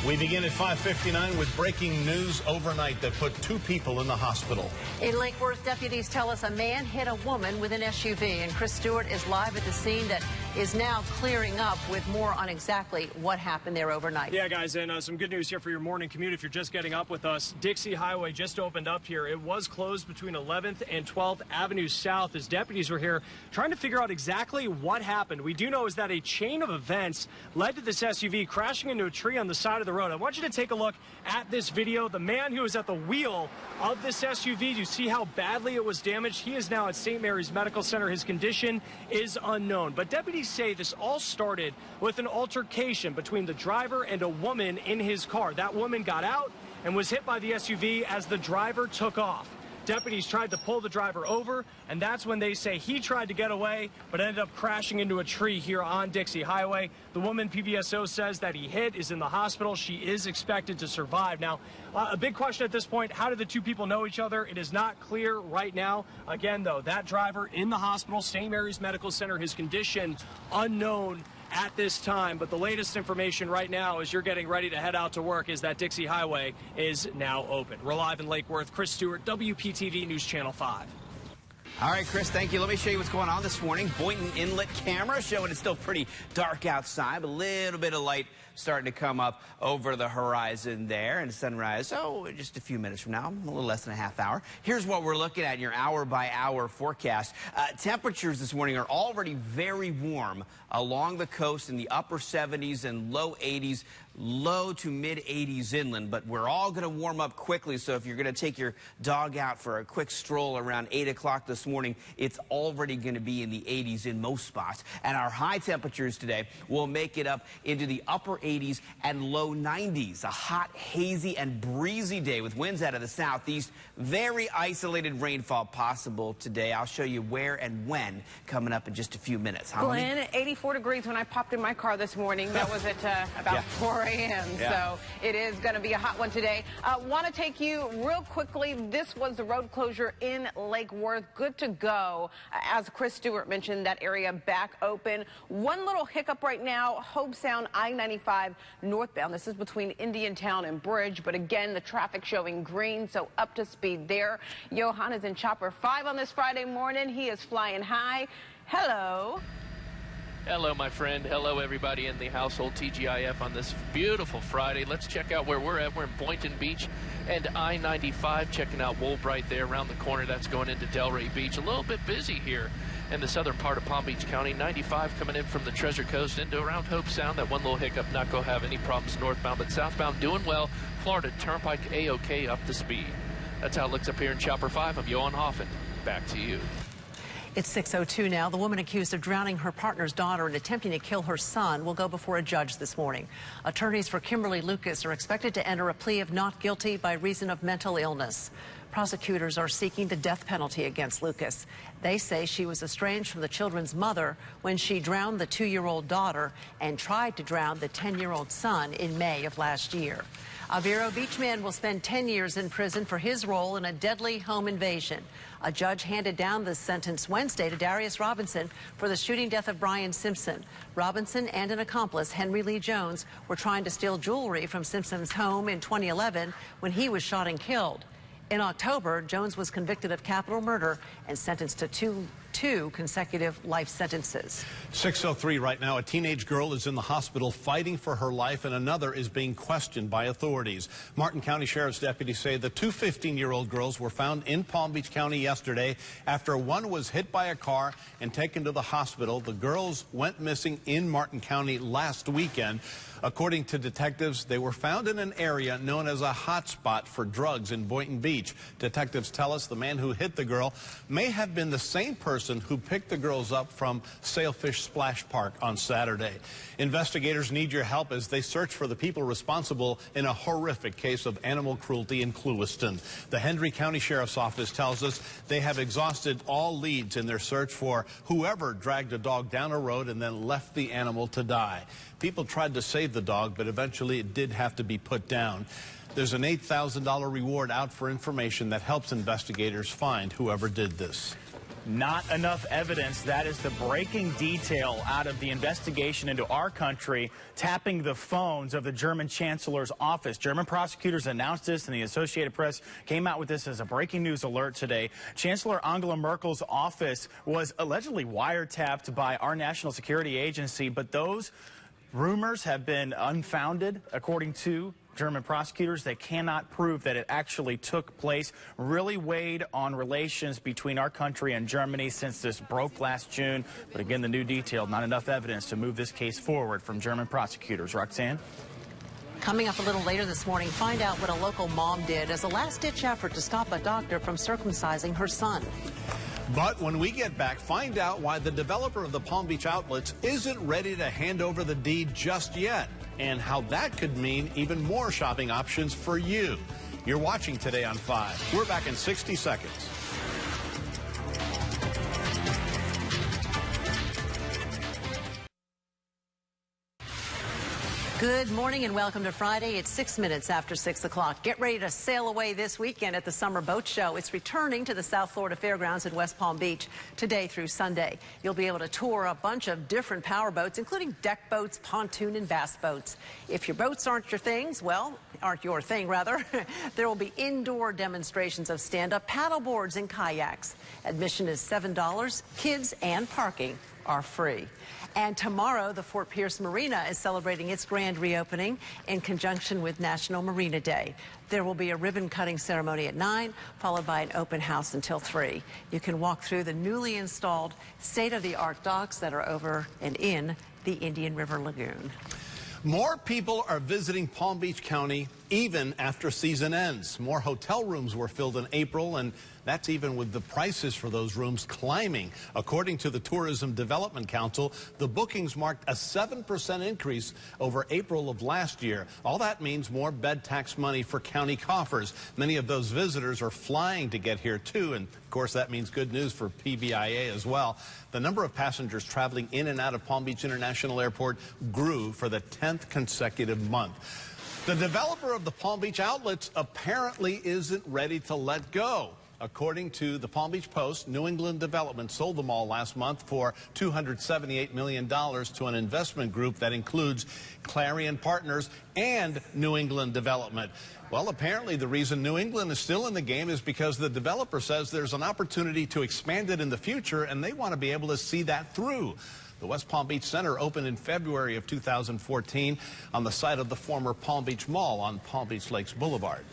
We begin at 5:59 with breaking news overnight that put 2 people in the hospital. In Lake Worth, deputies tell us a man hit a woman with an SUV, and Chris Stewart is live at the scene that is now clearing up with more on exactly what happened there overnight. Yeah, guys, and some good news here for your morning commute if you're just getting up with us. Dixie Highway just opened up here. It was closed between 11th and 12th Avenue South as deputies were here trying to figure out exactly what happened. We do know is that a chain of events led to this SUV crashing into a tree on the side of the road. I want you to take a look at this video. The man who was at the wheel of this SUV, you see how badly it was damaged. He is now at St. Mary's Medical Center. His condition is unknown. But deputies say this all started with an altercation between the driver and a woman in his car. That woman got out and was hit by the SUV as the driver took off. Deputies tried to pull the driver over, and that's when they say he tried to get away, but ended up crashing into a tree here on Dixie Highway. The woman PBSO says that he hit is in the hospital. She is expected to survive. Now, a big question at this point, how did the 2 people know each other? It is not clear right now. Again, though, that driver in the hospital, St. Mary's Medical Center, his condition unknown at this time, but the latest information right now as you're getting ready to head out to work is that Dixie Highway is now open. We're live in Lake Worth. Chris Stewart, WPTV News Channel 5. All right, Chris, thank you. Let me show you what's going on this morning. Boynton Inlet camera showing it's still pretty dark outside, but a little bit of light starting to come up over the horizon there. And sunrise, just a few minutes from now, a little less than a half hour. Here's what we're looking at in your hour-by-hour forecast. Temperatures this morning are already very warm along the coast in the upper 70s and low 80s, low to mid 80s inland, but we're all going to warm up quickly. So if you're going to take your dog out for a quick stroll around 8 o'clock this morning, it's already going to be in the 80s in most spots. And our high temperatures today will make it up into the upper 80s and low 90s. A hot, hazy, and breezy day with winds out of the southeast. Very isolated rainfall possible today. I'll show you where and when coming up in just a few minutes. Glenn, 84 degrees when I popped in my car this morning. That was at about 4 a.m. So it is going to be a hot one today. Want to take you real quickly. This was the road closure in Lake Worth. Good to go. As Chris Stewart mentioned, that area back open. One little hiccup right now, Hope Sound I-95 northbound. This is between Indiantown and Bridge, but again, the traffic showing green, so up to speed there. Johann is in Chopper 5 on this Friday morning. He is flying high. Hello. Hello, my friend. Hello, everybody in the household TGIF on this beautiful Friday. Let's check out where we're at. We're in Boynton Beach and I-95, checking out Woolbright there around the corner. That's going into Delray Beach. A little bit busy here in the southern part of Palm Beach County. 95 coming in from the Treasure Coast into around Hope Sound. That one little hiccup, not going to have any problems northbound, but southbound doing well. Florida Turnpike A-OK up to speed. That's how it looks up here in Chopper 5. I'm Johann Hoffend. Back to you. It's 6:02 now. The woman accused of drowning her partner's daughter and attempting to kill her son will go before a judge this morning. Attorneys for Kimberly Lucas are expected to enter a plea of not guilty by reason of mental illness. Prosecutors are seeking the death penalty against Lucas. They say she was estranged from the children's mother when she drowned the 2-year-old daughter and tried to drown the 10-year-old son in May of last year. A Vero Beach man will spend 10 years in prison for his role in a deadly home invasion. A judge handed down this sentence Wednesday to Darius Robinson for the shooting death of Brian Simpson. Robinson and an accomplice, Henry Lee Jones, were trying to steal jewelry from Simpson's home in 2011 when he was shot and killed. In October, Jones was convicted of capital murder and sentenced to two consecutive life sentences. 6:03 right now. A teenage girl is in the hospital fighting for her life, and another is being questioned by authorities. Martin County Sheriff's deputies say the 2 15-year-old girls were found in Palm Beach County yesterday after one was hit by a car and taken to the hospital. The girls went missing in Martin County last weekend. According to detectives, they were found in an area known as a hotspot for drugs in Boynton Beach. Detectives tell us the man who hit the girl may have been the same person who picked the girls up from Sailfish Splash Park on Saturday. Investigators need your help as they search for the people responsible in a horrific case of animal cruelty in Clewiston. The Hendry County Sheriff's Office tells us they have exhausted all leads in their search for whoever dragged a dog down a road and then left the animal to die. People tried to save the dog, but eventually it did have to be put down. There's an $8,000 reward out for information that helps investigators find whoever did this. Not enough evidence. That is the breaking detail out of the investigation into our country, tapping the phones of the German Chancellor's office. German prosecutors announced this, and the Associated Press came out with this as a breaking news alert today. Chancellor Angela Merkel's office was allegedly wiretapped by our national security agency, but those rumors have been unfounded, according to German prosecutors. They cannot prove that it actually took place. Really weighed on relations between our country and Germany since this broke last June. But again, the new detail, not enough evidence to move this case forward from German prosecutors. Roxanne? Coming up a little later this morning, find out what a local mom did as a last-ditch effort to stop a doctor from circumcising her son. But when we get back, find out why the developer of the Palm Beach outlets isn't ready to hand over the deed just yet, and how that could mean even more shopping options for you. You're watching Today on 5. We're back in 60 seconds. Good morning and welcome to Friday. It's 6 minutes after 6 o'clock. Get ready to sail away this weekend at the Summer Boat Show. It's returning to the South Florida Fairgrounds in West Palm Beach today through Sunday. You'll be able to tour a bunch of different power boats, including deck boats, pontoon, and bass boats. If your boats aren't your things, well, aren't your thing, rather, there will be indoor demonstrations of stand-up paddle boards and kayaks. Admission is $7. Kids and parking are free. And tomorrow, the Fort Pierce Marina is celebrating its grand reopening in conjunction with National Marina Day. There will be a ribbon-cutting ceremony at 9, followed by an open house until 3. You can walk through the newly installed state-of-the-art docks that are over and in the Indian River Lagoon. More people are visiting Palm Beach County even after season ends. More hotel rooms were filled in April, and that's even with the prices for those rooms climbing. According to the Tourism Development Council, the bookings marked a 7% increase over April of last year. All that means more bed tax money for county coffers. Many of those visitors are flying to get here, too, and of course that means good news for PBIA as well. The number of passengers traveling in and out of Palm Beach International Airport grew for the 10th consecutive month. The developer of the Palm Beach outlets apparently isn't ready to let go. According to the Palm Beach Post, New England Development sold the mall last month for $278 million to an investment group that includes Clarion Partners and New England Development. Well, apparently the reason New England is still in the game is because the developer says there's an opportunity to expand it in the future, and they want to be able to see that through. The West Palm Beach Center opened in February of 2014 on the site of the former Palm Beach Mall on Palm Beach Lakes Boulevard.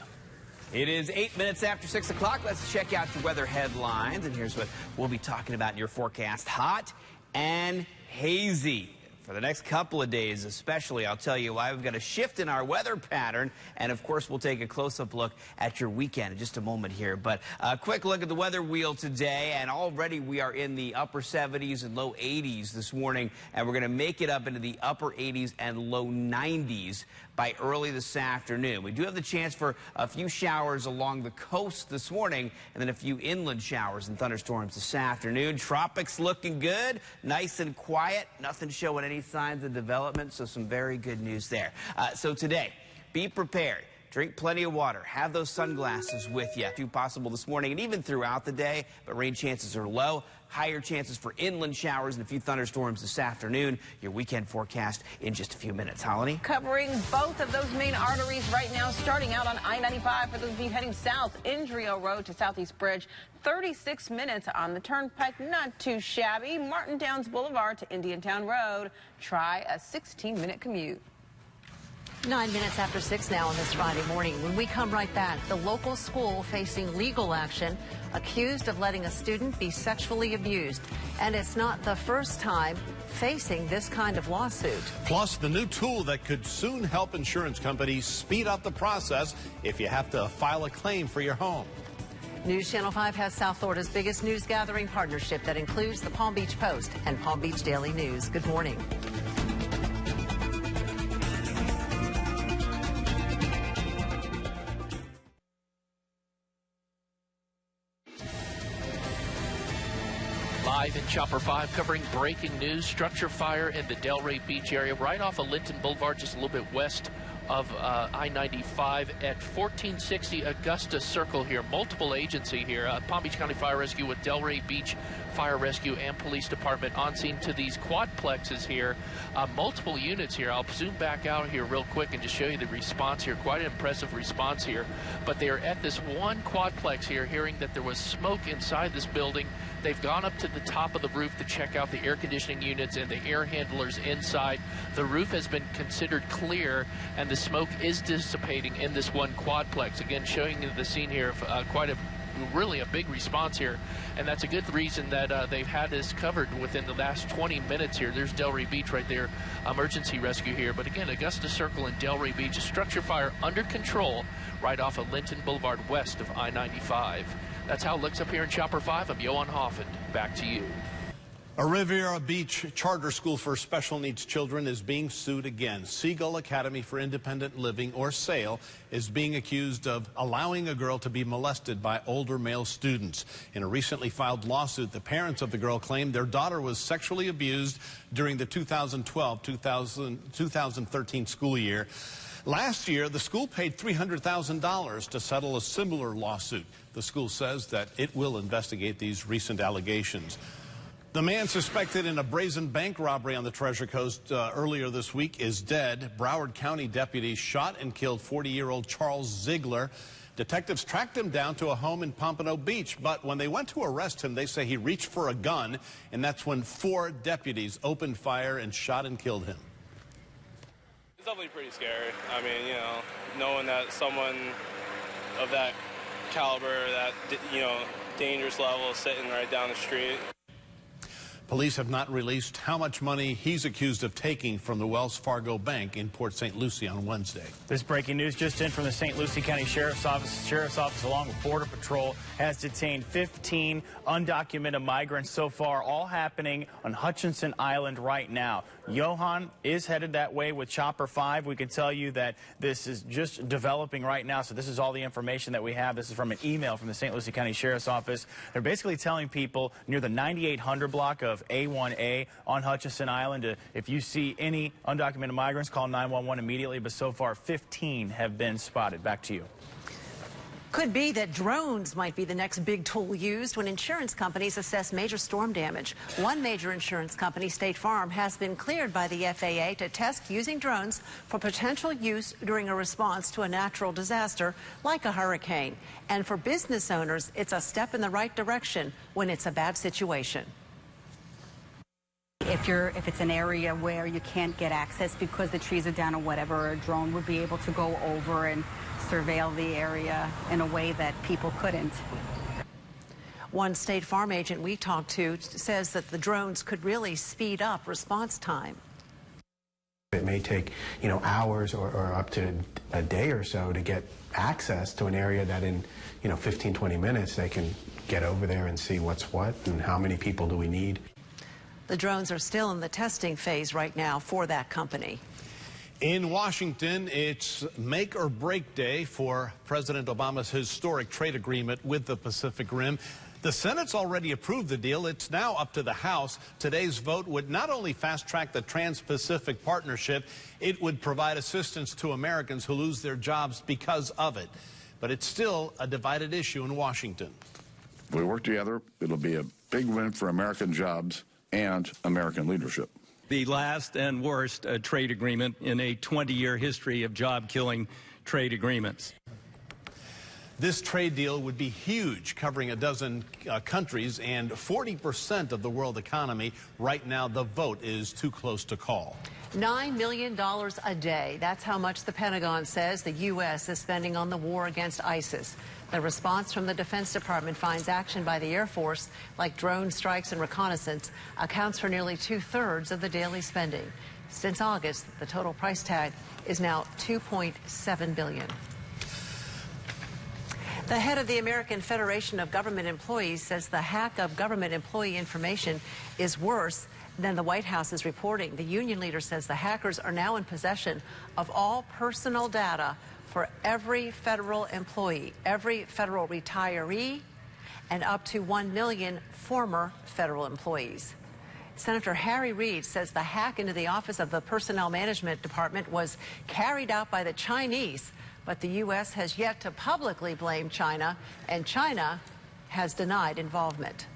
It is 8 minutes after 6 o'clock. Let's check out your weather headlines. And here's what we'll be talking about in your forecast. Hot and hazy. For the next couple of days especially, I'll tell you why. We've got a shift in our weather pattern. And, of course, we'll take a close-up look at your weekend in just a moment here. But a quick look at the weather wheel today. And already we are in the upper 70s and low 80s this morning. And we're going to make it up into the upper 80s and low 90s by early this afternoon. We do have the chance for a few showers along the coast this morning, and then a few inland showers and thunderstorms this afternoon. Tropics looking good, nice and quiet, nothing showing any signs of development, so some very good news there. So today, be prepared. Drink plenty of water. Have those sunglasses with you. Too possible this morning and even throughout the day, but rain chances are low. Higher chances for inland showers and a few thunderstorms this afternoon. Your weekend forecast in just a few minutes. Hollani? Covering both of those main arteries right now, starting out on I-95 for those of you heading south, Indrio Road to Southeast Bridge. 36 minutes on the turnpike, not too shabby. Martin Downs Boulevard to Indiantown Road. Try a 16-minute commute. 9 minutes after 6 now on this Friday morning. When we come right back, the local school facing legal action, accused of letting a student be sexually abused. And it's not the first time facing this kind of lawsuit. Plus, the new tool that could soon help insurance companies speed up the process if you have to file a claim for your home. News Channel 5 has South Florida's biggest news gathering partnership that includes the Palm Beach Post and Palm Beach Daily News. Good morning. Live in Chopper 5, covering breaking news. Structure fire in the Delray Beach area, right off of Linton Boulevard, just a little bit west of I-95 at 1460 Augusta Circle here. Multiple agency here. Palm Beach County Fire Rescue with Delray Beach Fire Rescue and Police Department on scene to these quadplexes here. Multiple units here. I'll zoom back out here real quick and just show you the response here. Quite an impressive response here. But they are at this one quadplex here, hearing that there was smoke inside this building. They've gone up to the top of the roof to check out the air conditioning units and the air handlers inside. The roof has been considered clear, and the smoke is dissipating in this one quadplex. Again, showing you the scene here of really a big response here, and that's a good reason that they've had this covered within the last 20 minutes here. There's Delray Beach right there, emergency rescue here. But again, Augusta Circle and Delray Beach, a structure fire under control right off of Linton Boulevard west of I-95. That's how it looks up here in Chopper 5. I'm Johann Hoffend. Back to you. A Riviera Beach charter school for special needs children is being sued again. Seagull Academy for Independent Living, or SAIL, is being accused of allowing a girl to be molested by older male students. In a recently filed lawsuit, the parents of the girl claimed their daughter was sexually abused during the 2012-2013 school year. Last year, the school paid $300,000 to settle a similar lawsuit. The school says that it will investigate these recent allegations. The man suspected in a brazen bank robbery on the Treasure Coast earlier this week is dead. Broward County deputies shot and killed 40-year-old Charles Ziegler. Detectives tracked him down to a home in Pompano Beach, but when they went to arrest him, they say he reached for a gun, and that's when 4 deputies opened fire and shot and killed him. It's definitely pretty scary. I mean, you know, knowing that someone of that caliber, that, you know, dangerous level is sitting right down the street. Police have not released how much money he's accused of taking from the Wells Fargo Bank in Port St. Lucie on Wednesday. This breaking news just in from the St. Lucie County Sheriff's Office. The Sheriff's Office, along with Border Patrol, has detained 15 undocumented migrants so far, all happening on Hutchinson Island right now. Johann is headed that way with Chopper 5. We can tell you that this is just developing right now, so this is all the information that we have. This is from an email from the St. Lucie County Sheriff's Office. They're basically telling people near the 9800 block of A1A on Hutchinson Island, if you see any undocumented migrants, call 911 immediately, but so far 15 have been spotted. Back to you. Could be that drones might be the next big tool used when insurance companies assess major storm damage. One major insurance company, State Farm, has been cleared by the FAA to test using drones for potential use during a response to a natural disaster like a hurricane. And for business owners, it's a step in the right direction when it's a bad situation. If it's an area where you can't get access because the trees are down or whatever, a drone would be able to go over and surveil the area in a way that people couldn't. One State Farm agent we talked to says that the drones could really speed up response time. It may take, you know, hours or up to a day or so to get access to an area that in, you know, 15, 20 minutes they can get over there and see what's what and how many people do we need. The drones are still in the testing phase right now for that company. In Washington, it's make or break day for President Obama's historic trade agreement with the Pacific Rim. The Senate's already approved the deal. It's now up to the House. Today's vote would not only fast-track the Trans-Pacific Partnership, it would provide assistance to Americans who lose their jobs because of it. But it's still a divided issue in Washington. If we work together, it'll be a big win for American jobs and American leadership. The last and worst trade agreement in a 20-year history of job-killing trade agreements. This trade deal would be huge, covering a dozen countries and 40% of the world economy. Right now, the vote is too close to call. $9 million a day. That's how much the Pentagon says the U.S. is spending on the war against ISIS. The response from the Defense Department finds action by the Air Force, like drone strikes and reconnaissance, accounts for nearly 2/3 of the daily spending. Since August, the total price tag is now $2.7 billion. The head of the American Federation of Government Employees says the hack of government employee information is worse than the White House is reporting. The union leader says the hackers are now in possession of all personal data for every federal employee, every federal retiree, and up to 1 million former federal employees. Senator Harry Reid says the hack into the office of the Personnel Management Department was carried out by the Chinese, but the U.S. has yet to publicly blame China, and China has denied involvement.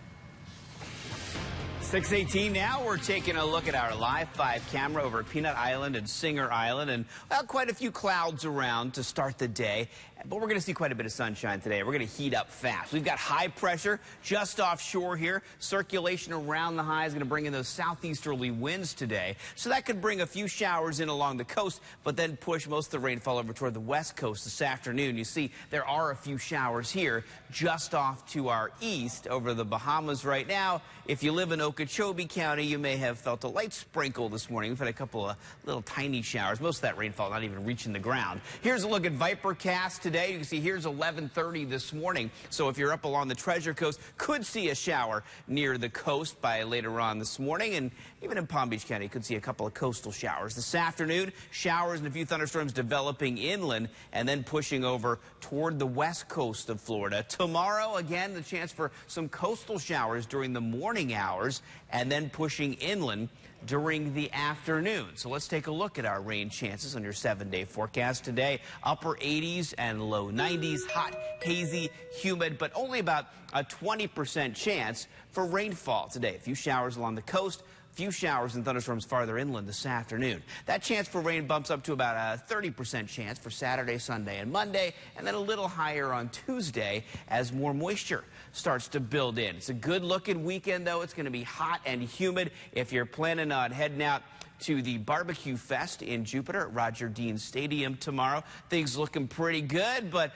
6:18 now. We're taking a look at our Live 5 camera over Peanut Island and Singer Island, and well, quite a few clouds around to start the day. But we're going to see quite a bit of sunshine today. We're going to heat up fast. We've got high pressure just offshore here. Circulation around the high is going to bring in those southeasterly winds today. So that could bring a few showers in along the coast, but then push most of the rainfall over toward the west coast this afternoon. You see, there are a few showers here just off to our east over the Bahamas right now. If you live in Okeechobee County, you may have felt a light sprinkle this morning. We've had a couple of little tiny showers. Most of that rainfall not even reaching the ground. Here's a look at Vipercast today. You can see here's 11:30 this morning. So if you're up along the Treasure Coast, could see a shower near the coast by later on this morning. And even in Palm Beach County, you could see a couple of coastal showers. This afternoon, showers and a few thunderstorms developing inland and then pushing over toward the west coast of Florida. Tomorrow, again, the chance for some coastal showers during the morning hours and then pushing inland during the afternoon. So let's take a look at our rain chances on your 7-day forecast today. Upper 80s and low 90s, hot, hazy, humid, but only about a 20% chance for rainfall today. A few showers along the coast, a few showers and thunderstorms farther inland this afternoon. That chance for rain bumps up to about a 30% chance for Saturday, Sunday, and Monday, and then a little higher on Tuesday as more moisture starts to build in. It's a good-looking weekend, though. It's going to be hot and humid. If you're planning on heading out to the Barbecue Fest in Jupiter at Roger Dean Stadium tomorrow, things looking pretty good, but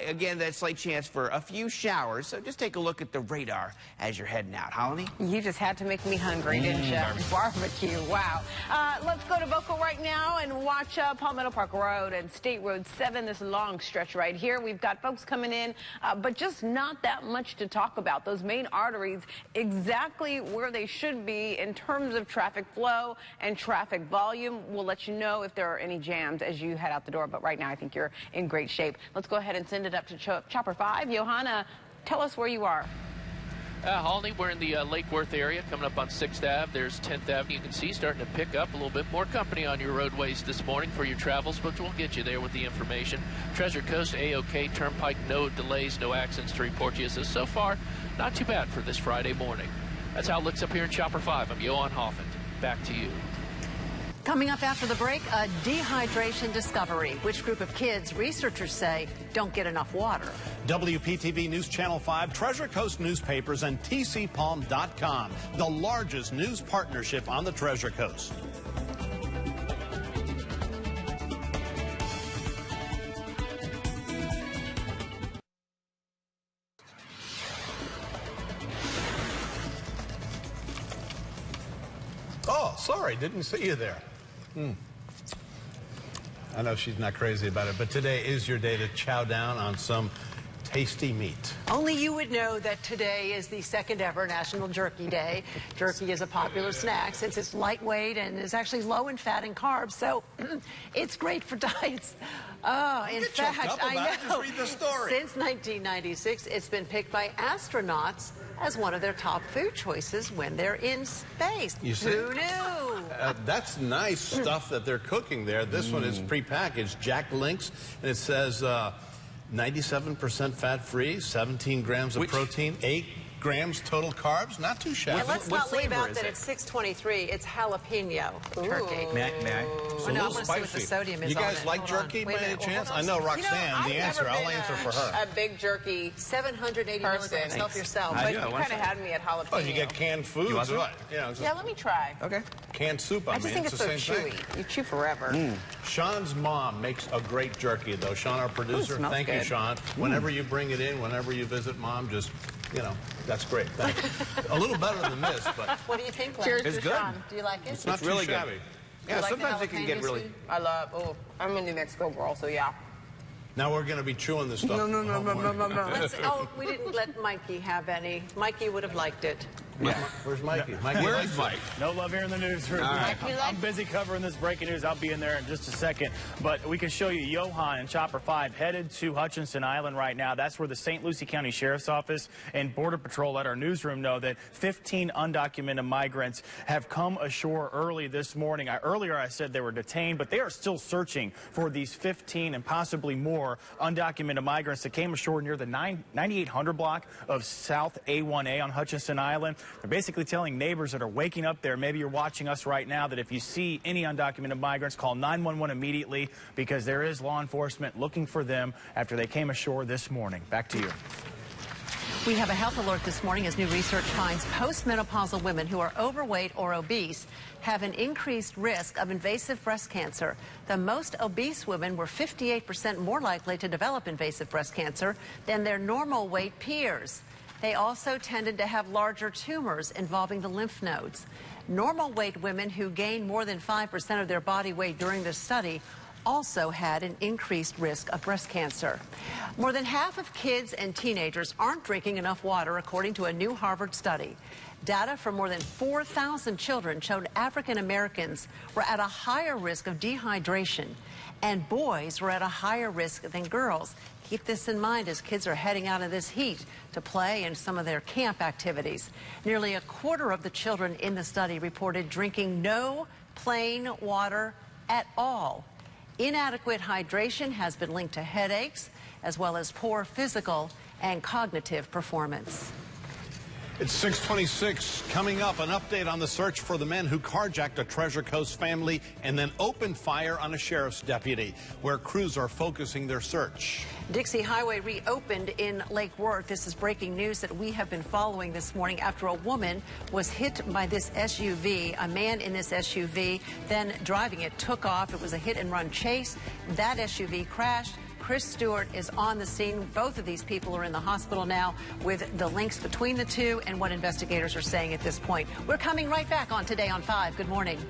again, that slight chance for a few showers. So just take a look at the radar as you're heading out. Hollani? You just had to make me hungry, didn't you? Barbecue, wow. Let's go to Boca right now and watch Palmetto Park Road and State Road 7, this long stretch right here. We've got folks coming in, but just not that much to talk about. Those main arteries exactly where they should be in terms of traffic flow and traffic volume. We'll let you know if there are any jams as you head out the door, but right now I think you're in great shape. Let's go ahead and send it up to Chopper 5. Johann, tell us where you are. Hollani, we're in the Lake Worth area, coming up on 6th Ave. There's 10th Avenue. You can see starting to pick up a little bit more company on your roadways this morning for your travels, but we'll get you there with the information. Treasure Coast, A-OK, Turnpike, no delays, no accidents to report you. So far, not too bad for this Friday morning. That's how it looks up here in Chopper 5. I'm Johann Hoffend. Back to you. Coming up after the break, a dehydration discovery. Which group of kids researchers say don't get enough water? WPTV News Channel 5, Treasure Coast Newspapers, and TCPalm.com, the largest news partnership on the Treasure Coast. Oh, sorry, didn't see you there. I know she's not crazy about it, but today is your day to chow down on some tasty meat. Only you would know that today is the second ever National Jerky Day. Jerky is a popular snack since it's lightweight and is actually low in fat and carbs, so it's great for diets. Oh, in fact, I know. Just read the story. Since 1996, it's been picked by astronauts as one of their top food choices when they're in space. You see? Who knew? That's nice stuff that they're cooking there. This one is prepackaged, Jack Links, and it says 97% fat-free, 17 grams of protein, 8 grams total carbs. Not too shabby. And let's not leave out that it's 623. It's jalapeno turkey. May I? It's I a know, I little want to see what the spicy. sodium is You guys on it. like Hold jerky on. by Wait a any minute. chance? Hold I on. know Roxanne, I've the answer. never I'll been answer for her. a big jerky 780 person. milligrams. Help yourself. But you kind of had me at jalapeno. Oh, you get canned foods, want some? right? Yeah, it's Yeah, let me try. Okay. canned soup, I just think it's it's the so same chewy. thing. You chew forever. Sean's mom makes a great jerky, though. Sean, our producer, smells thank you, good. Sean. Whenever you bring it in, whenever you visit Mom, just, you know, that's great. Thanks. A little better than this, but What do you think, Glenn? Cheers It's to good. Sean. Do you like it? it's not too really good. shabby. Yeah, like the sometimes it can get jalapeno really... sweet? I love, I'm a New Mexico girl, so yeah. Now we're going to be chewing this stuff. No. We didn't let Mikey have any. Mikey would have liked it. Where's Mikey? Where's Mike? No love here in the newsroom. Right. I'm busy covering this breaking news. I'll be in there in just a second. But we can show you Johann and Chopper 5 headed to Hutchinson Island right now. That's where the St. Lucie County Sheriff's Office and Border Patrol at our newsroom know that 15 undocumented migrants have come ashore early this morning. Earlier I said they were detained, but they are still searching for these 15 and possibly more undocumented migrants that came ashore near the 9800 block of South A1A on Hutchinson Island. They're basically telling neighbors that are waking up there, maybe you're watching us right now, that if you see any undocumented migrants, call 911 immediately, because there is law enforcement looking for them after they came ashore this morning. Back to you. We have a health alert this morning as new research finds postmenopausal women who are overweight or obese have an increased risk of invasive breast cancer. The most obese women were 58% more likely to develop invasive breast cancer than their normal weight peers. They also tended to have larger tumors involving the lymph nodes. Normal weight women who gained more than 5% of their body weight during this study also had an increased risk of breast cancer. More than half of kids and teenagers aren't drinking enough water, according to a new Harvard study. Data from more than 4,000 children showed African Americans were at a higher risk of dehydration, and boys were at a higher risk than girls. Keep this in mind as kids are heading out of this heat to play in some of their camp activities. Nearly a quarter of the children in the study reported drinking no plain water at all. Inadequate hydration has been linked to headaches, as well as poor physical and cognitive performance. It's 6:26. Coming up, an update on the search for the men who carjacked a Treasure Coast family and then opened fire on a sheriff's deputy, where crews are focusing their search. Dixie Highway reopened in Lake Worth. This is breaking news that we have been following this morning after a woman was hit by this SUV. A man in this SUV, then driving it, took off. It was a hit-and-run chase. That SUV crashed. Chris Stewart is on the scene. Both of these people are in the hospital now with the links between the two and what investigators are saying at this point. We're coming right back on Today on 5. Good morning.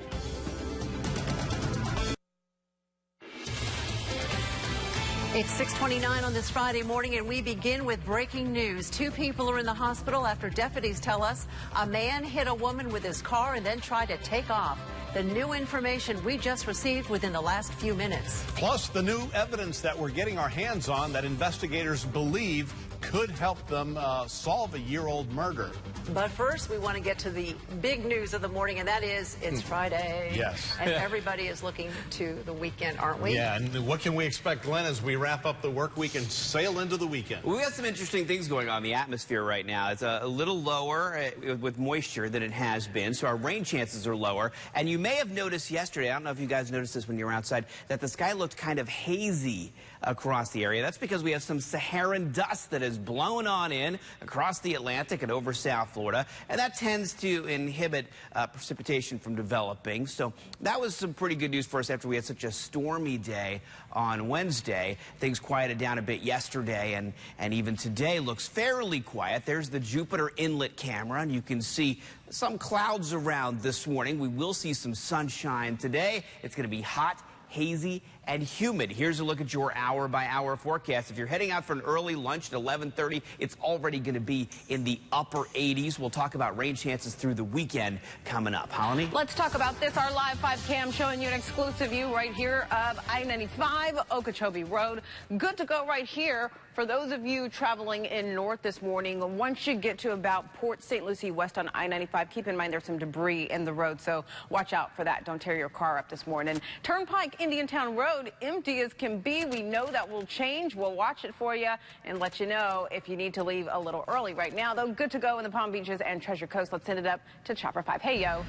It's 6:29 on this Friday morning, and we begin with breaking news. 2 people are in the hospital after deputies tell us a man hit a woman with his car and then tried to take off. The new information we just received within the last few minutes. Plus, the new evidence that we're getting our hands on that investigators believe could help them solve a year-old murder. But first, we want to get to the big news of the morning, and that is it's Friday. Yes. And everybody is looking to the weekend, aren't we? Yeah, and what can we expect, Glenn, as we wrap up the work week and sail into the weekend? We got some interesting things going on in the atmosphere right now. It's a little lower with moisture than it has been, so our rain chances are lower. And you may have noticed yesterday, I don't know if you guys noticed this when you were outside, that the sky looked kind of hazy across the area. That's because we have some Saharan dust that has blown on in across the Atlantic and over South Florida, and that tends to inhibit precipitation from developing. So that was some pretty good news for us after we had such a stormy day on Wednesday. Things quieted down a bit yesterday, and even today looks fairly quiet. There's the Jupiter inlet camera, and you can see some clouds around this morning. We will see some sunshine today. It's going to be hot, hazy, and humid. Here's a look at your hour-by-hour forecast. If you're heading out for an early lunch at 11:30, it's already going to be in the upper 80s. We'll talk about rain chances through the weekend coming up. Hollani? Let's talk about this. Our Live 5 cam showing you an exclusive view right here of I-95, Okeechobee Road. Good to go right here. For those of you traveling in north this morning, once you get to about Port St. Lucie west on I-95, keep in mind there's some debris in the road, so watch out for that. Don't tear your car up this morning. Turnpike, Indiantown Road, empty as can be. We know that will change. We'll watch it for you and let you know if you need to leave a little early. Right now, though, good to go in the Palm Beaches and Treasure Coast. Let's send it up to Chopper 5. Hey, yo.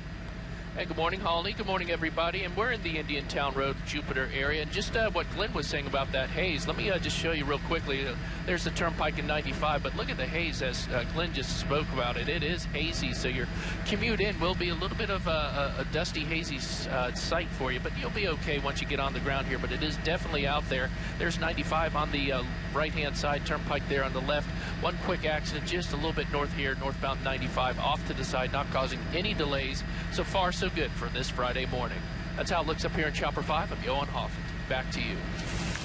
Hey, good morning, Holly. Good morning, everybody. And we're in the Indiantown Road, Jupiter area. And just what Glenn was saying about that haze, let me just show you real quickly. There's the Turnpike in 95, but look at the haze as Glenn just spoke about it. It is hazy, so your commute in will be a little bit of a dusty, hazy sight for you, but you'll be okay once you get on the ground here. But it is definitely out there. There's 95 on the right-hand side, Turnpike there on the left. One quick accident just a little bit north here, northbound 95, off to the side, not causing any delays. So far, so good for this Friday morning. That's how it looks up here in Chopper 5. I'm Johann Hoffend. Back to you.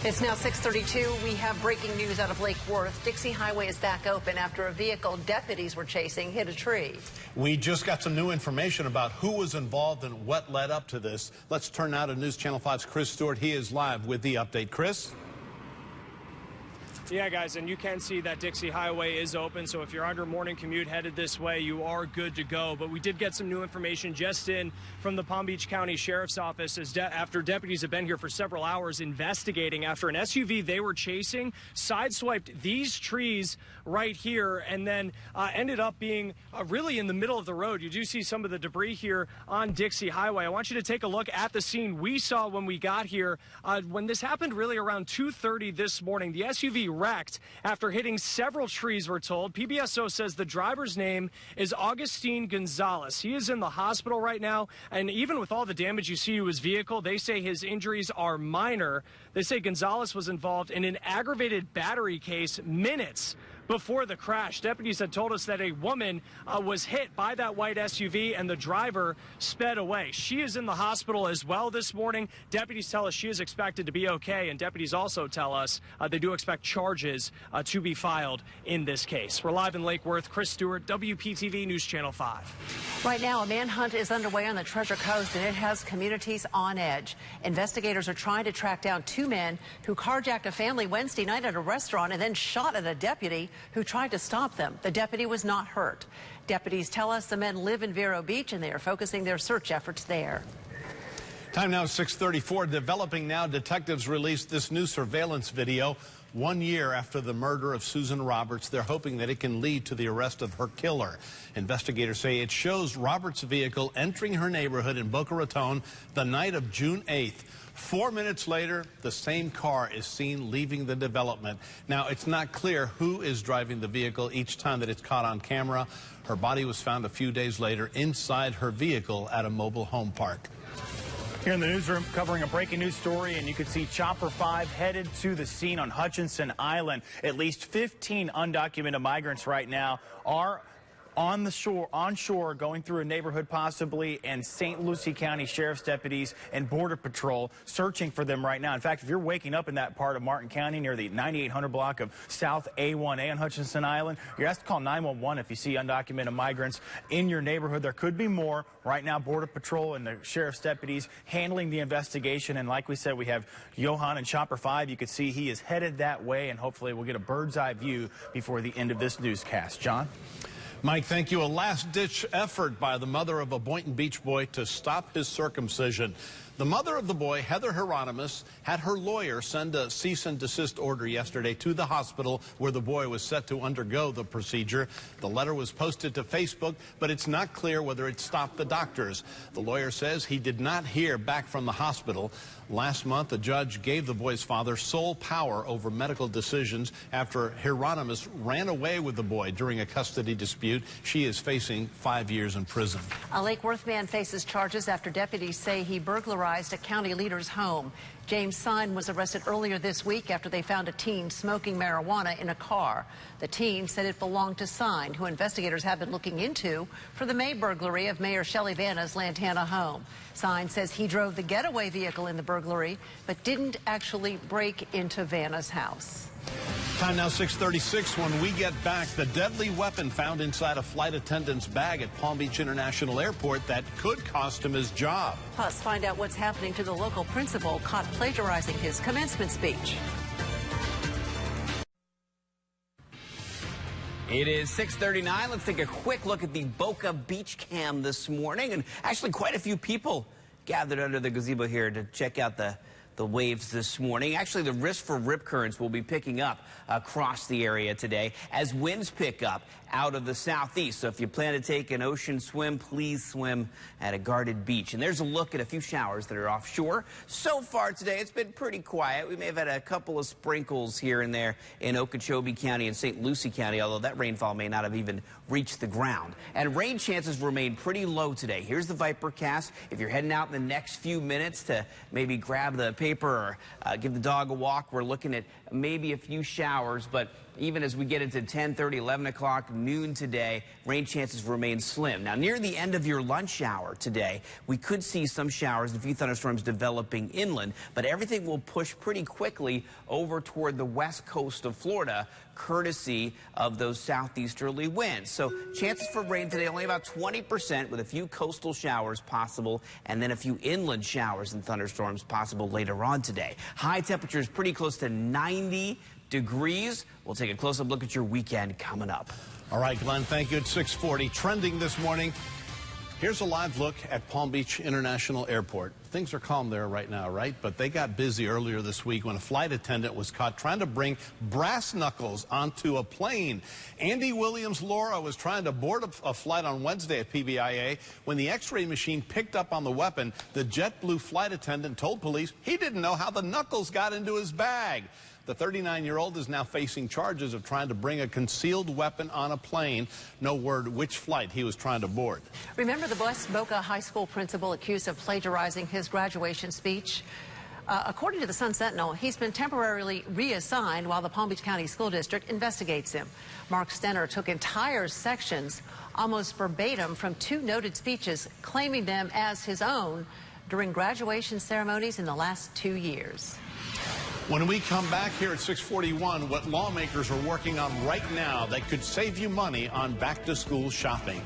It's now 6:32. We have breaking news out of Lake Worth. Dixie Highway is back open after a vehicle deputies were chasing hit a tree. We just got some new information about who was involved and what led up to this. Let's turn now to News Channel 5's Chris Stewart. He is live with the update. Chris? Yeah, guys, and you can see that Dixie Highway is open, so if you're on your morning commute headed this way, you are good to go. But we did get some new information just in from the Palm Beach County Sheriff's Office after deputies have been here for several hours investigating after an SUV they were chasing sideswiped these trees right here and then ended up being really in the middle of the road. You do see some of the debris here on Dixie Highway. I want you to take a look at the scene we saw when we got here. When this happened really around 2:30 this morning, the SUV wrecked after hitting several trees, we're told. PBSO says the driver's name is Augustine Gonzalez. He is in the hospital right now, and even with all the damage you see to his vehicle, they say his injuries are minor. They say Gonzalez was involved in an aggravated battery case minutes before the crash. Deputies had told us that a woman was hit by that white SUV and the driver sped away. She is in the hospital as well this morning. Deputies tell us she is expected to be okay, and deputies also tell us they do expect charges to be filed in this case. We're live in Lake Worth. Chris Stewart, WPTV News Channel 5. Right now, a manhunt is underway on the Treasure Coast, and it has communities on edge. Investigators are trying to track down two men who carjacked a family Wednesday night at a restaurant and then shot at a deputy who tried to stop them. The deputy was not hurt. Deputies tell us the men live in Vero Beach, and they are focusing their search efforts there. Time now 6:34. Developing now, detectives released this new surveillance video 1 year after the murder of Susan Roberts. They're hoping that it can lead to the arrest of her killer. Investigators say it shows Roberts' vehicle entering her neighborhood in Boca Raton the night of June 8th. 4 minutes later, the same car is seen leaving the development. Now, it's not clear who is driving the vehicle each time that it's caught on camera. Her body was found a few days later inside her vehicle at a mobile home park. Here in the newsroom, covering a breaking news story, and you can see Chopper 5 headed to the scene on Hutchinson Island. At least 15 undocumented migrants right now are on shore, going through a neighborhood possibly, and St. Lucie County Sheriff's deputies and Border Patrol searching for them right now. In fact, if you're waking up in that part of Martin County near the 9800 block of South A1A on Hutchinson Island, you're asked to call 911 if you see undocumented migrants in your neighborhood. There could be more. Right now, Border Patrol and the Sheriff's deputies handling the investigation. And like we said, we have Johann and Chopper 5. You can see he is headed that way, and hopefully we'll get a bird's eye view before the end of this newscast. John? Mike, thank you. A last-ditch effort by the mother of a Boynton Beach boy to stop his circumcision. The mother of the boy, Heather Hieronymus, had her lawyer send a cease and desist order yesterday to the hospital where the boy was set to undergo the procedure. The letter was posted to Facebook, but it's not clear whether it stopped the doctors. The lawyer says he did not hear back from the hospital. Last month, a judge gave the boy's father sole power over medical decisions after Hieronymus ran away with the boy during a custody dispute. She is facing 5 years in prison. A Lake Worth man faces charges after deputies say he burglarized a county leader's home. James Stein was arrested earlier this week after they found a teen smoking marijuana in a car. The teen said it belonged to Stein, who investigators have been looking into for the May burglary of Mayor Shelley Vanna's Lantana home. Stein says he drove the getaway vehicle in the burglary, but didn't actually break into Vanna's house. Time now 6:36. When we get back, the deadly weapon found inside a flight attendant's bag at Palm Beach International Airport that could cost him his job. Plus, find out what's happening to the local principal caught plagiarizing his commencement speech. It is 6:39. Let's take a quick look at the Boca Beach cam this morning. And actually quite a few people gathered under the gazebo here to check out the waves this morning. Actually, the risk for rip currents will be picking up across the area today as winds pick up out of the southeast. So if you plan to take an ocean swim, please swim at a guarded beach. And there's a look at a few showers that are offshore. So far today, it's been pretty quiet. We may have had a couple of sprinkles here and there in Okeechobee County and St. Lucie County, although that rainfall may not have even reached the ground. And rain chances remain pretty low today. Here's the Vipercast. If you're heading out in the next few minutes to maybe grab the paper paper or give the dog a walk, we're looking at maybe a few showers, but even as we get into 10:30, 11 o'clock, noon today, rain chances remain slim. Now, near the end of your lunch hour today, we could see some showers and a few thunderstorms developing inland, but everything will push pretty quickly over toward the west coast of Florida, courtesy of those southeasterly winds. So chances for rain today only about 20%, with a few coastal showers possible and then a few inland showers and thunderstorms possible later on today. High temperatures pretty close to 90 degrees. We'll take a close-up look at your weekend coming up. All right, Glenn, thank you. At 6:40, trending this morning. Here's a live look at Palm Beach International Airport. Things are calm there right now, right? But they got busy earlier this week when a flight attendant was caught trying to bring brass knuckles onto a plane. Andy Williams-Laura was trying to board a flight on Wednesday at PBIA. When the x-ray machine picked up on the weapon, the JetBlue flight attendant told police he didn't know how the knuckles got into his bag. The 39-year-old is now facing charges of trying to bring a concealed weapon on a plane. No word which flight he was trying to board. Remember the West Boca High School principal accused of plagiarizing his graduation speech? According to the Sun-Sentinel, he's been temporarily reassigned while the Palm Beach County School District investigates him. Mark Stenner took entire sections, almost verbatim, from two noted speeches, claiming them as his own during graduation ceremonies in the last 2 years. When we come back here at 6:41, what lawmakers are working on right now that could save you money on back-to-school shopping.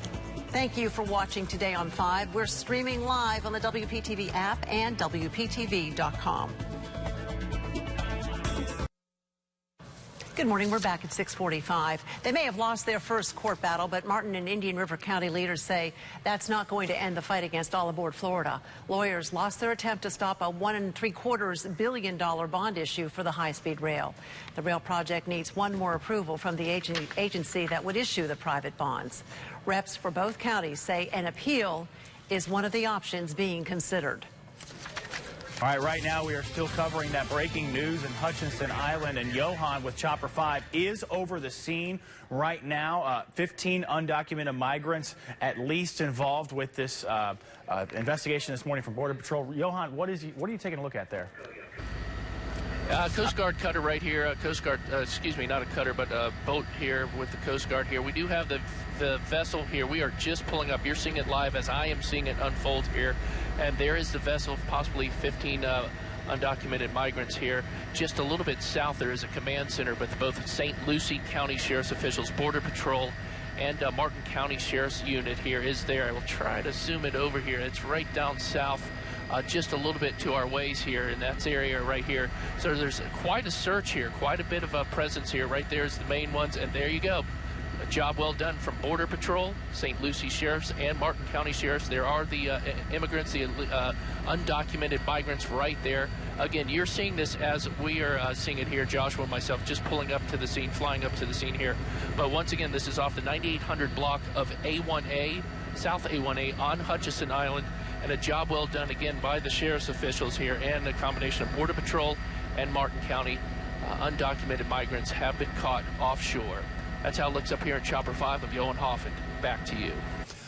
Thank you for watching Today on 5. We're streaming live on the WPTV app and WPTV.com. Good morning. We're back at 6:45. They may have lost their first court battle, but Martin and Indian River County leaders say that's not going to end the fight against All Aboard Florida. Lawyers lost their attempt to stop a $1.75 billion bond issue for the high-speed rail. The rail project needs one more approval from the agency that would issue the private bonds. Reps for both counties say an appeal is one of the options being considered. All right, right now we are still covering that breaking news in Hutchinson Island, and Johann with Chopper 5 is over the scene right now. 15 undocumented migrants at least involved with this investigation this morning from Border Patrol. Johann, what are you taking a look at there? Coast Guard cutter right here. Coast Guard, excuse me, not a cutter, but a boat here with the Coast Guard here. We do have the vessel here. We are just pulling up. You're seeing it live as I am seeing it unfold here. And there is the vessel, possibly 15 undocumented migrants here. Just a little bit south, there is a command center, but both St. Lucie County Sheriff's officials, Border Patrol, and Martin County Sheriff's unit here is there. I will try to zoom it over here. It's right down south, just a little bit to our ways here in that area right here. So there's quite a search here, quite a bit of a presence here. Right there is the main ones, and there you go. A job well done from Border Patrol, St. Lucie Sheriffs, and Martin County Sheriffs. There are the immigrants, the undocumented migrants right there. Again, you're seeing this as we are seeing it here, Joshua and myself, just pulling up to the scene, flying up to the scene here. But once again, this is off the 9800 block of A1A, South A1A on Hutchinson Island, and a job well done again by the sheriff's officials here and a combination of Border Patrol and Martin County. Undocumented migrants have been caught offshore. That's how it looks up here in Chopper 5 of Johann Hoffend. Back to you.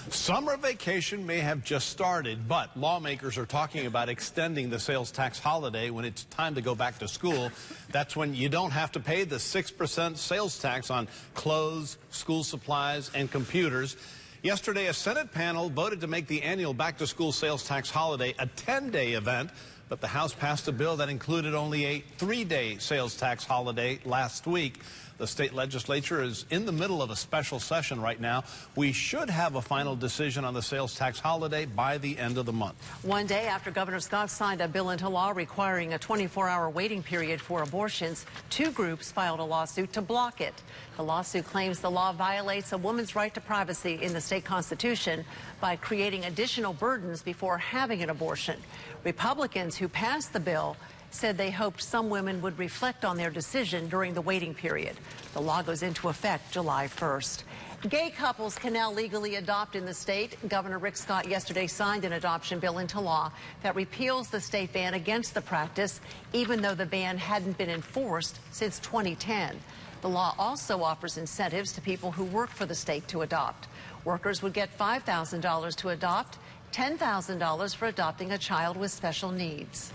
Summer vacation may have just started, but lawmakers are talking about extending the sales tax holiday when it's time to go back to school. That's when you don't have to pay the 6% sales tax on clothes, school supplies, and computers. Yesterday, a Senate panel voted to make the annual back-to-school sales tax holiday a 10-day event, but the House passed a bill that included only a 3-day sales tax holiday last week. The state legislature is in the middle of a special session right now. We should have a final decision on the sales tax holiday by the end of the month. One day after Governor Scott signed a bill into law requiring a 24-hour waiting period for abortions, two groups filed a lawsuit to block it. The lawsuit claims the law violates a woman's right to privacy in the state constitution by creating additional burdens before having an abortion. Republicans who passed the bill said they hoped some women would reflect on their decision during the waiting period. The law goes into effect July 1st. Gay couples can now legally adopt in the state. Governor Rick Scott yesterday signed an adoption bill into law that repeals the state ban against the practice, even though the ban hadn't been enforced since 2010. The law also offers incentives to people who work for the state to adopt. Workers would get $5,000 to adopt, $10,000 for adopting a child with special needs.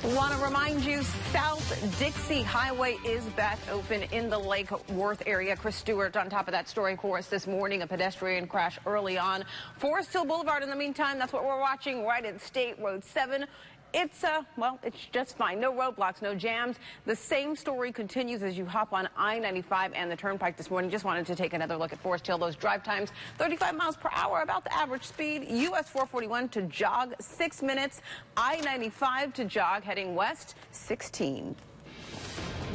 Want to remind you, South Dixie Highway is back open in the Lake Worth area. Chris Stewart on top of that story for us this morning. A pedestrian crash early on Forest Hill Boulevard. In the meantime, that's what we're watching right at State Road 7. It's, well, it's just fine. No roadblocks, no jams. The same story continues as you hop on I-95 and the Turnpike this morning. Just wanted to take another look at Forest Hill. Those drive times, 35 miles per hour, about the average speed. US 441 to jog, 6 minutes. I-95 to jog, heading west, 16.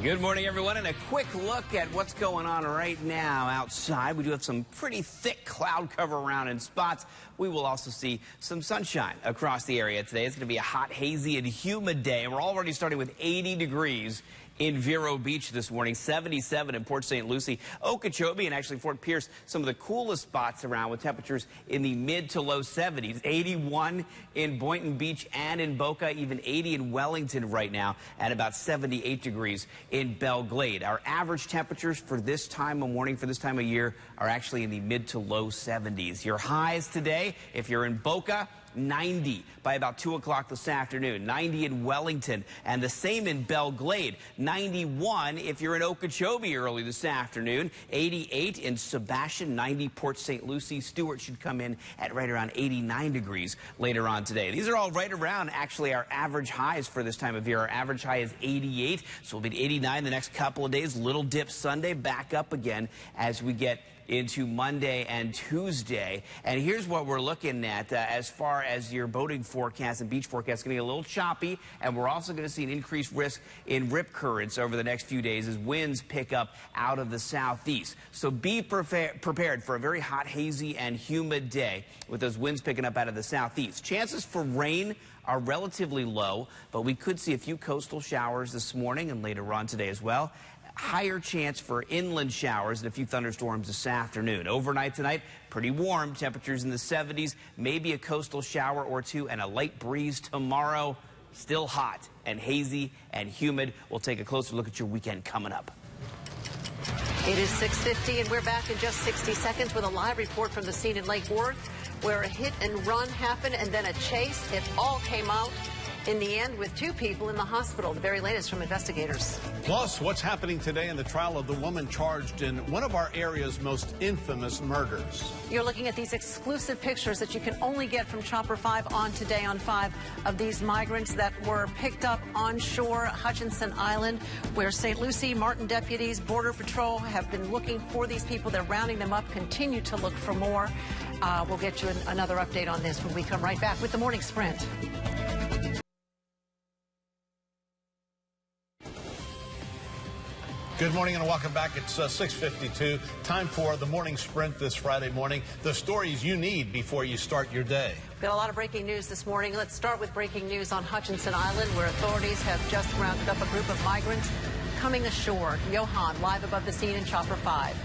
Good morning, everyone, and a quick look at what's going on right now outside. We do have some pretty thick cloud cover around in spots. We will also see some sunshine across the area today. It's going to be a hot, hazy, and humid day, and we're already starting with 80 degrees in Vero Beach this morning, 77 in Port St. Lucie, Okeechobee, and actually Fort Pierce, some of the coolest spots around with temperatures in the mid to low 70s. 81 in Boynton Beach and in Boca, even 80 in Wellington right now, at about 78 degrees in Belle Glade. Our average temperatures for this time of morning, for this time of year, are actually in the mid to low 70s. Your highs today, if you're in Boca, 90 by about 2 o'clock this afternoon, 90 in Wellington, and the same in Belle Glade, 91 if you're in Okeechobee early this afternoon, 88 in Sebastian, 90 Port St. Lucie. Stewart should come in at right around 89 degrees later on today. These are all right around actually our average highs for this time of year. Our average high is 88, so we'll be at 89 the next couple of days. Little dip Sunday, back up again as we get into Monday and Tuesday. And here's what we're looking at as far as your boating forecast and beach forecast. It's going to be a little choppy, and we're also going to see an increased risk in rip currents over the next few days as winds pick up out of the southeast. So be prepared for a very hot, hazy, and humid day with those winds picking up out of the southeast. Chances for rain are relatively low, but we could see a few coastal showers this morning and later on today as well. Higher chance for inland showers and a few thunderstorms this afternoon. Overnight tonight, pretty warm, temperatures in the 70s, maybe a coastal shower or two, and a light breeze tomorrow. Still hot and hazy and humid. We'll take a closer look at your weekend coming up. It is 6:50, and we're back in just 60 seconds with a live report from the scene in Lake Worth, where a hit and run happened and then a chase. It all came out in the end with 2 people in the hospital. The very latest from investigators. Plus, what's happening today in the trial of the woman charged in one of our area's most infamous murders. You're looking at these exclusive pictures that you can only get from Chopper 5 on Today on 5 of these migrants that were picked up on shore, Hutchinson Island, where St. Lucie, Martin deputies, Border Patrol have been looking for these people. They're rounding them up, continue to look for more. We'll get you another update on this when we come right back with the Morning Sprint. Good morning and welcome back. It's 6:52. Time for the Morning Sprint this Friday morning. The stories you need before you start your day. We've got a lot of breaking news this morning. Let's start with breaking news on Hutchinson Island, where authorities have just rounded up a group of migrants coming ashore. Johann, live above the scene in Chopper 5.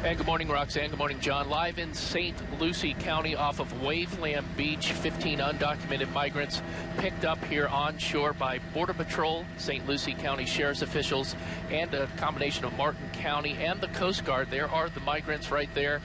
And good morning, Roxanne. Good morning, John. Live in St. Lucie County off of Waveland Beach, 15 undocumented migrants picked up here on shore by Border Patrol, St. Lucie County Sheriff's officials, and a combination of Martin County and the Coast Guard. There are the migrants right there.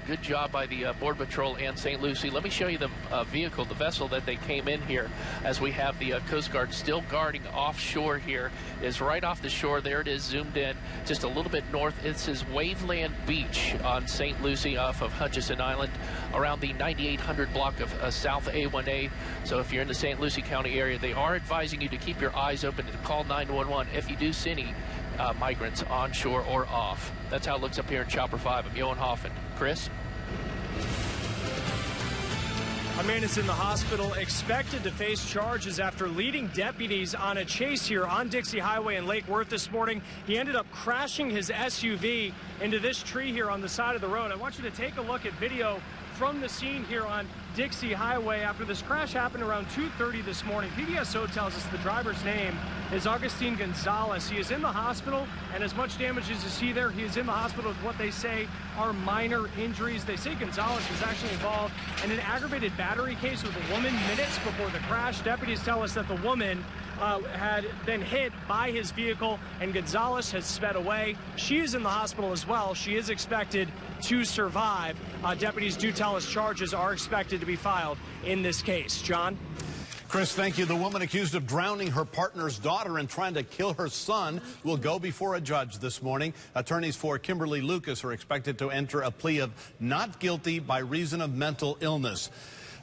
Good job by the Border Patrol and St. Lucie. Let me show you the vehicle, the vessel that they came in here, as we have the Coast Guard still guarding offshore here. Is right off the shore. There it is, zoomed in just a little bit north. This is Waveland Beach on St. Lucie off of Hutchinson Island, around the 9800 block of South A1A. So if you're in the St. Lucie County area, they are advising you to keep your eyes open and to call 911 if you do see any migrants onshore or off. That's how it looks up here in Chopper 5. I'm Johann Hoffend. Chris? A man is in the hospital, expected to face charges after leading deputies on a chase here on Dixie Highway in Lake Worth this morning. He ended up crashing his SUV into this tree here on the side of the road. I want you to take a look at video from the scene here on Dixie Highway after this crash happened around 2:30 this morning. PBSO tells us the driver's name is Augustine Gonzalez. He is in the hospital, and as much damage as you see there, he is in the hospital with what they say are minor injuries. They say Gonzalez was actually involved in an aggravated battery case with a woman minutes before the crash. Deputies tell us that the woman had been hit by his vehicle, and Gonzalez has sped away. She is in the hospital as well. She is expected to survive. Deputies do tell us charges are expected to be filed in this case. John? Chris, thank you. The woman accused of drowning her partner's daughter and trying to kill her son will go before a judge this morning. Attorneys for Kimberly Lucas are expected to enter a plea of not guilty by reason of mental illness.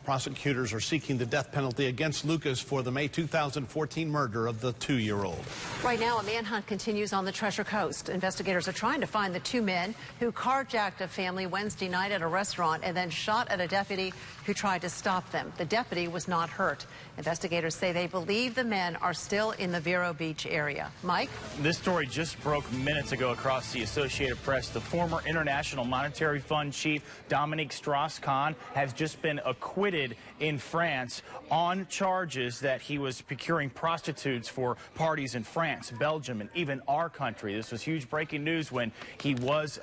Prosecutors are seeking the death penalty against Lucas for the May 2014 murder of the 2-year-old. Right now, a manhunt continues on the Treasure Coast. Investigators are trying to find the 2 men who carjacked a family Wednesday night at a restaurant and then shot at a deputy who tried to stop them. The deputy was not hurt. Investigators say they believe the men are still in the Vero Beach area. Mike? This story just broke minutes ago across the Associated Press. The former International Monetary Fund chief, Dominique Strauss-Kahn, has just been acquitted in France on charges that he was procuring prostitutes for parties in France, Belgium, and even our country. This was huge breaking news when he was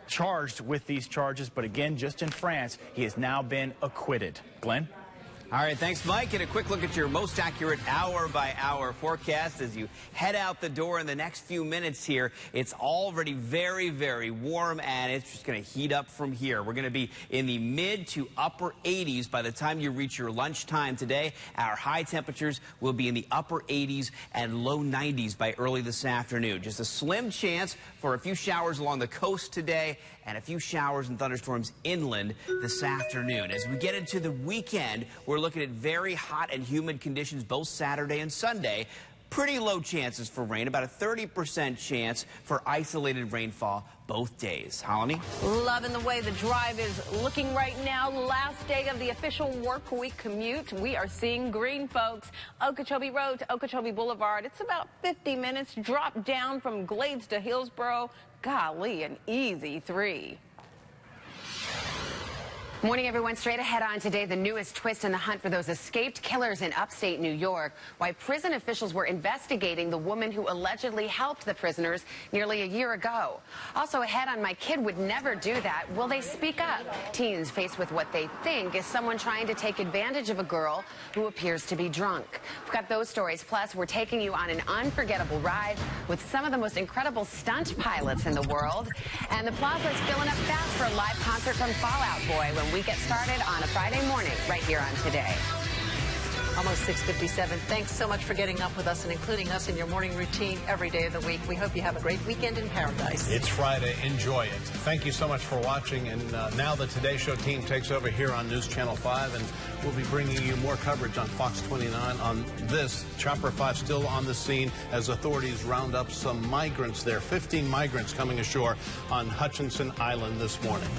charged with these charges, but again, just in France, he has now been acquitted. Glenn? All right, thanks, Mike. And a quick look at your most accurate hour-by-hour forecast as you head out the door in the next few minutes here. It's already very, very warm, and it's just going to heat up from here. We're going to be in the mid to upper 80s by the time you reach your lunchtime today. Our high temperatures will be in the upper 80s and low 90s by early this afternoon. Just a slim chance for a few showers along the coast today and a few showers and thunderstorms inland this afternoon. As we get into the weekend, we're looking at very hot and humid conditions both Saturday and Sunday. Pretty low chances for rain, about a 30% chance for isolated rainfall both days. Hollani? Loving the way the drive is looking right now. Last day of the official work week commute. We are seeing green, folks. Okeechobee Road to Okeechobee Boulevard. It's about 50 minutes. Drop down from Glades to Hillsboro. Golly, an easy 3. Morning, everyone. Straight ahead on today, the newest twist in the hunt for those escaped killers in upstate New York. Why prison officials were investigating the woman who allegedly helped the prisoners nearly a year ago. Also ahead on My Kid Would Never Do That. Will they speak up? Teens faced with what they think is someone trying to take advantage of a girl who appears to be drunk. We've got those stories. Plus, we're taking you on an unforgettable ride with some of the most incredible stunt pilots in the world. And the plaza is filling up fast for a live concert from Fall Out Boy when we get started on a Friday morning right here on Today. Almost 6:57. Thanks so much for getting up with us and including us in your morning routine every day of the week. We hope you have a great weekend in paradise. It's Friday. Enjoy it. Thank you so much for watching. And now the Today Show team takes over here on News Channel 5, and we'll be bringing you more coverage on Fox 29 on this. Chopper 5 still on the scene as authorities round up some migrants there. 15 migrants coming ashore on Hutchinson Island this morning.